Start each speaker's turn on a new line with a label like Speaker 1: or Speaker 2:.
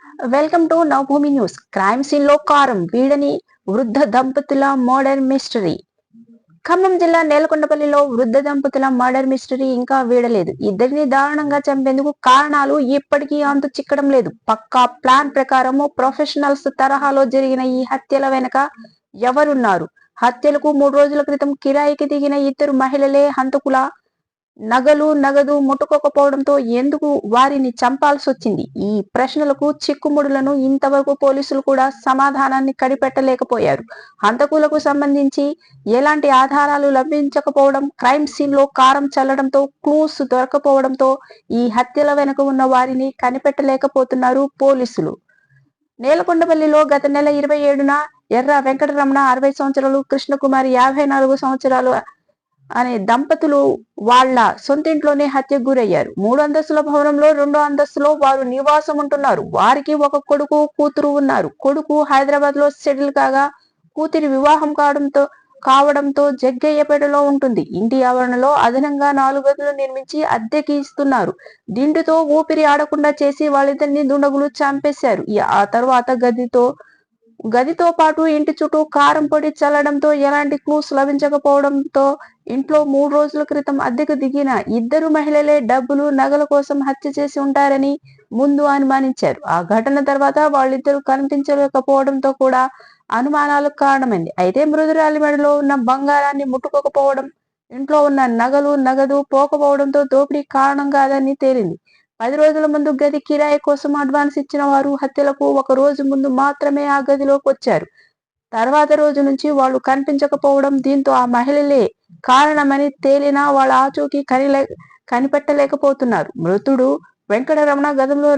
Speaker 1: Welcome to Navabhoomi news. Crime scene లో కారం వీడని వృద్ధ దంపతుల మర్డర్ మిస్టరీ. ఖమ్మం జిల్లా నేలకొండపల్లిలో వృద్ధ దంపతుల మర్డర్ మిస్టరీ ఇంకా వీడలేదు. ఇద్దరిని దారుణంగా చంపేందుకు కారణాలు ఇప్పటికీ అంతు చిక్కడం లేదు. పక్కా ప్లాన్ ప్రకారము ప్రొఫెషనల్స్ తరహాలో జరిగిన ఈ హత్యల వెనుక ఎవరున్నారు? హత్యలకు 3 రోజుల క్రితం కిరాయికి దిగిన ఇద్దరు మహిళలే హంతకుల? నగదు ముట్టుకోకపోవడంతో ఎందుకు వారిని చంపాల్సి వచ్చింది? ఈ ప్రశ్నలకు చిక్కుముడులను ఇంతవరకు పోలీసులు కూడా సమాధానాన్ని కనిపెట్టలేకపోయారు. హంతకులకు సంబంధించి ఎలాంటి ఆధారాలు లభించకపోవడం, క్రైమ్ సీన్ లో కారం చల్లడంతో క్లూస్ దొరకపోవడంతో ఈ హత్యల వెనుక ఉన్న వారిని కనిపెట్టలేకపోతున్నారు పోలీసులు. నేలకొండపల్లిలో గత నెల 27న ఎర్ర వెంకటరమణ 60 సంవత్సరాలు, కృష్ణకుమారి 54 సంవత్సరాలు అనే దంపతులు వాళ్ల సొంతింట్లోనే హత్యకు గురయ్యారు. 3 అంతస్తుల భవనంలో 2వ అంతస్తులో వారు నివాసం ఉంటున్నారు. వారికి ఒక కొడుకు, కూతురు ఉన్నారు. కొడుకు హైదరాబాద్ లో సెటిల్ కాగా కూతురి వివాహం కావడంతో జగ్గయ్యపేటలో ఉంటుంది. ఇంటి ఆవరణలో అదనంగా 4 గదులు నిర్మించి అద్దెకి ఇస్తున్నారు. దిండుతో ఊపిరి ఆడకుండా చేసి వాళ్ళిద్దరిని దుండగులు చంపేశారు. ఆ తర్వాత గదితో పాటు ఇంటి చుట్టూ కారం పొడి చల్లడంతో ఎలాంటి క్లూస్ లభించకపోవడంతో ఇంట్లో 3 రోజుల క్రితం అద్దెకు దిగిన ఇద్దరు మహిళలే డబ్బులు, నగల కోసం హత్య చేసి ఉంటారని ముందు అనుమానించారు. ఆ ఘటన తర్వాత వాళ్ళిద్దరూ కనిపించలేకపోవడంతో కూడా అనుమానాలకు కారణమైంది. అయితే మృదురాలి మెడలో ఉన్న బంగారాన్ని ముట్టుకోకపోవడం, ఇంట్లో ఉన్న నగదు పోకపోవడంతో దోపిడీ కారణం కాదని తేలింది. 10 రోజుల ముందు గది కిరాయి కోసం అడ్వాన్స్ ఇచ్చిన వారు హత్యలకు 1 రోజు ముందు మాత్రమే ఆ గదిలోకి వచ్చారు. తర్వాత రోజు నుంచి వాళ్ళు కనిపించకపోవడం, దీంతో ఆ మహిళలే కారణమని తేలినా వాళ్ళ ఆచూకీ కనిపెట్టలేకపోతున్నారు. మృతుడు వెంకటరమణ గతంలో